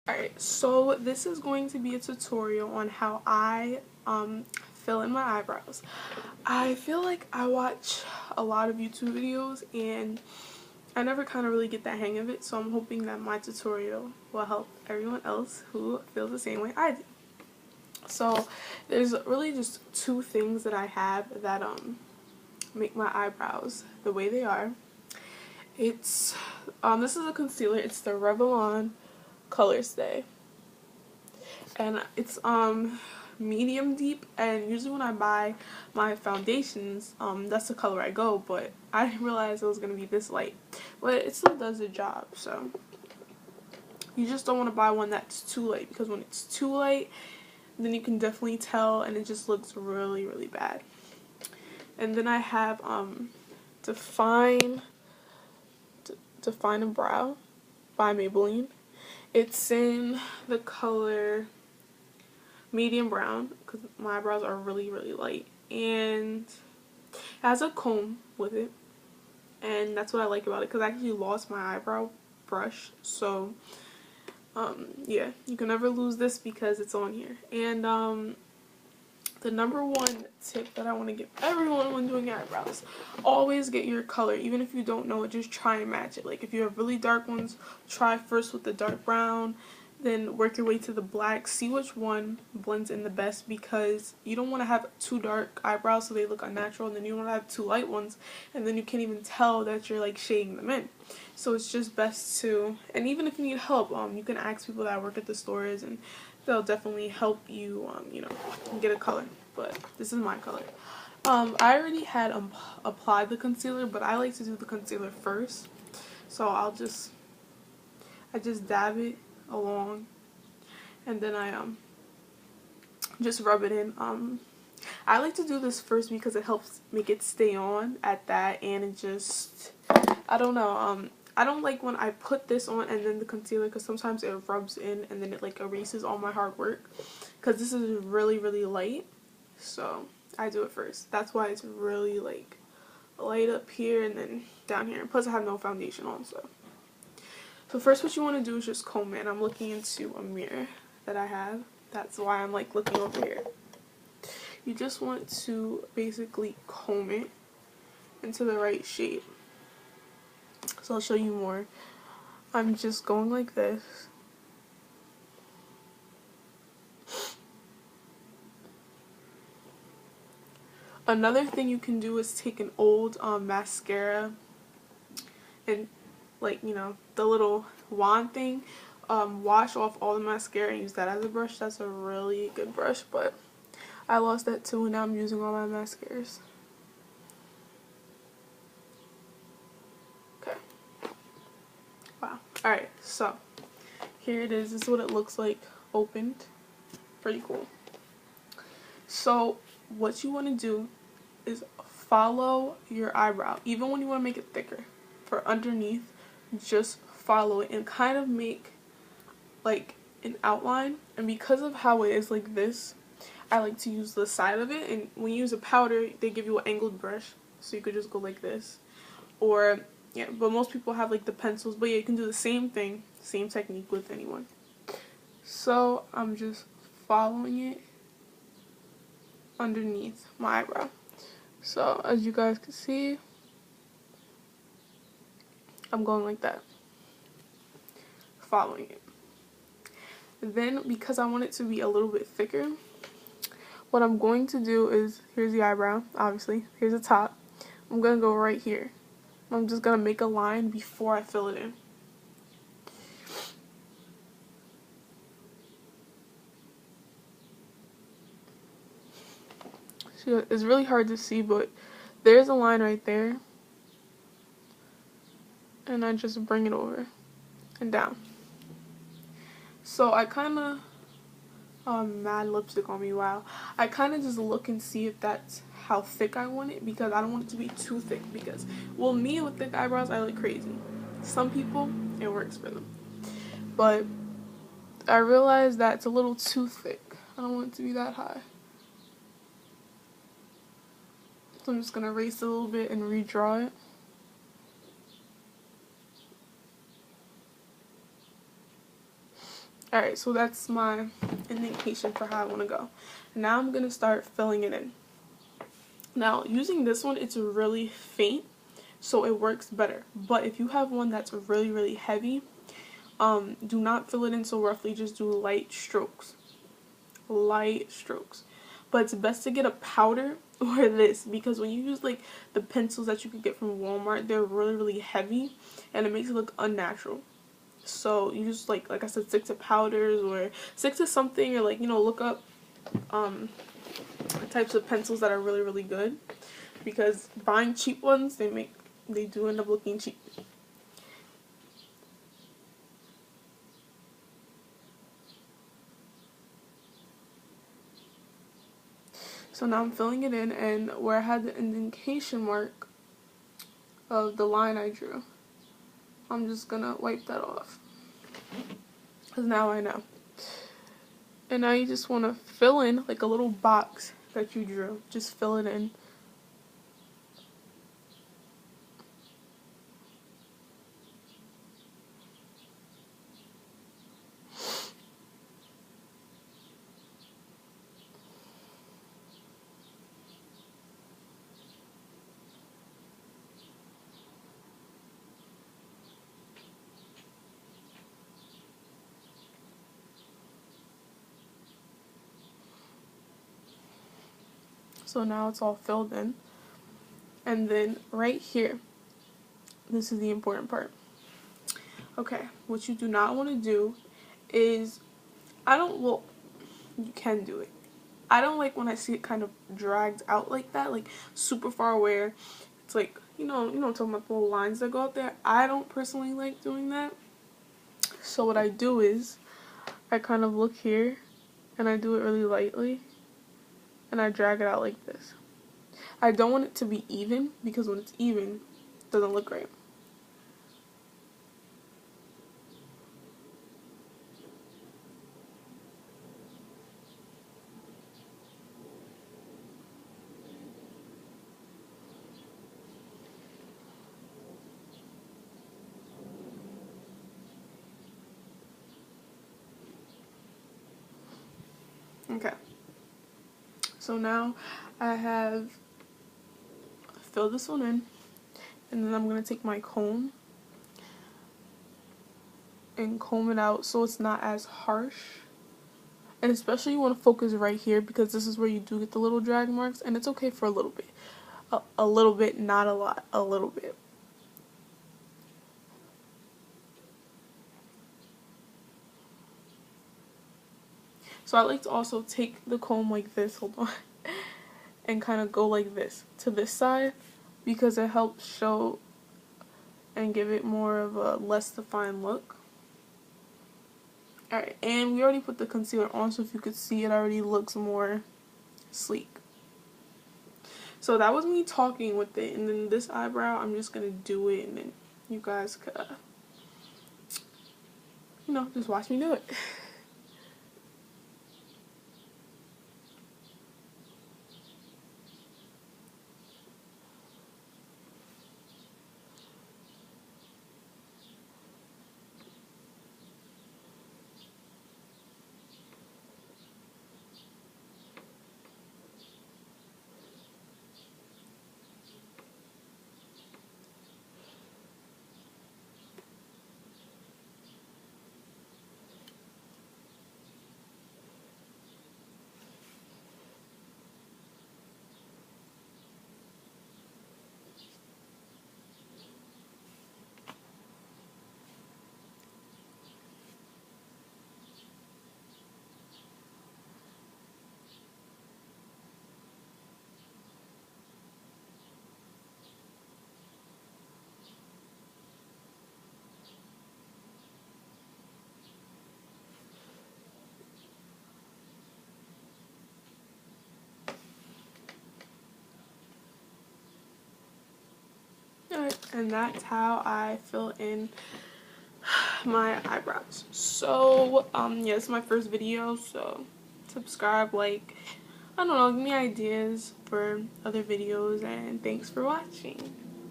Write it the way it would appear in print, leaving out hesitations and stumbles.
Alright, so this is going to be a tutorial on how I fill in my eyebrows. I feel like I watch a lot of YouTube videos and I never kind of really get the hang of it, so I'm hoping that my tutorial will help everyone else who feels the same way I do. So there's really just two things that I have that make my eyebrows the way they are. It's this is a concealer. It's the Revlon Color Stay, and it's medium deep, and usually when I buy my foundations, that's the color I go, but I didn't realize it was gonna be this light, but it still does the job. So you just don't want to buy one that's too light, because when it's too light, then you can definitely tell and it just looks really, really bad. And then I have Define a Brow by Maybelline. It's in the color medium brown because my eyebrows are really, really light, and it has a comb with it, and that's what I like about it, because I actually lost my eyebrow brush. So yeah, you can never lose this because it's on here. And the number one tip that I want to give everyone when doing eyebrows: always get your color. Even if you don't know it, just try and match it. Like if you have really dark ones, try first with the dark brown, then work your way to the black. See which one blends in the best, because you don't want to have too dark eyebrows so they look unnatural, and then you don't want to have too light ones and then you can't even tell that you're like shading them in. So it's just best to, and even if you need help, you can ask people that work at the stores and they'll definitely help you, you know, get a color. But this is my color. I already had applied the concealer, but I like to do the concealer first. So I just dab it along, and then I just rub it in. I like to do this first because it helps make it stay on at that, and it just, I don't know, I don't like when I put this on and then the concealer, because sometimes it rubs in and then it like erases all my hard work, because this is really, really light. So I do it first. That's why it's really like light up here and then down here, and plus I have no foundation on. So first what you want to do is just comb it. I'm looking into a mirror that I have. That's why I'm like looking over here. You just want to basically comb it into the right shape. So I'll show you more. I'm just going like this. Another thing you can do is take an old mascara and, like, you know, the little wand thing, wash off all the mascara and use that as a brush. That's a really good brush, but I lost that too, and now I'm using all my mascaras. Okay. Wow. Alright, so here it is. This is what it looks like opened. Pretty cool. So what you want to do is follow your eyebrow. Even when you want to make it thicker, for underneath, just follow it and kind of make like an outline. And because of how it is like this, I like to use the side of it. And when you use a powder, they give you an angled brush, so you could just go like this. Or yeah, but most people have like the pencils. But yeah, you can do the same thing, same technique with anyone. So I'm just following it underneath my eyebrow. So as you guys can see, I'm going like that, following it. Then, because I want it to be a little bit thicker, what I'm going to do is, here's the eyebrow, obviously, here's the top. I'm going to go right here. I'm just going to make a line before I fill it in. So it's really hard to see, but there's a line right there. And I just bring it over and down. So I kind of, mad lipstick on me, wow. I kind of just look and see if that's how thick I want it, because I don't want it to be too thick, because, well, me with thick eyebrows, I look crazy. Some people, it works for them. But I realized that it's a little too thick. I don't want it to be that high. So I'm just going to erase it a little bit and redraw it. Alright, so that's my indication for how I want to go. Now I'm going to start filling it in. Now, using this one, it's really faint, so it works better. But if you have one that's really, really heavy, do not fill it in so roughly. Just do light strokes. Light strokes. But it's best to get a powder or this, because when you use like the pencils that you could get from Walmart, they're really, really heavy and it makes it look unnatural. So you just like I said, stick to powders or stick to something, or like, you know, look up types of pencils that are really, really good, because buying cheap ones, they do end up looking cheap. So now I'm filling it in, and where I had the indentation mark of the line I drew, I'm just gonna wipe that off, because now I know. And now you just want to fill in like a little box that you drew. Just fill it in. So now it's all filled in. And then right here, this is the important part. Okay, what you do not want to do is, well, you can do it. I don't like when I see it kind of dragged out like that, like super far where it's like, you know what I'm talking about, the little lines that go out there. I don't personally like doing that. So what I do is, I kind of look here, and I do it really lightly, and I drag it out like this. I don't want it to be even, because when it's even, it doesn't look right. Okay. So now I have filled this one in, and then I'm going to take my comb and comb it out so it's not as harsh. And especially you want to focus right here, because this is where you do get the little drag marks, and it's okay for a little bit. A little bit, not a lot, a little bit. So I like to also take the comb like this, hold on, and kind of go like this to this side, because it helps show and give it more of a less defined look. Alright, and we already put the concealer on, so if you could see, it already looks more sleek. So that was me talking with it, and then this eyebrow, I'm just gonna do it, and then you guys could, just watch me do it. Alright, and that's how I fill in my eyebrows. So, yeah, this is my first video, so subscribe, like, I don't know, give me ideas for other videos, and thanks for watching.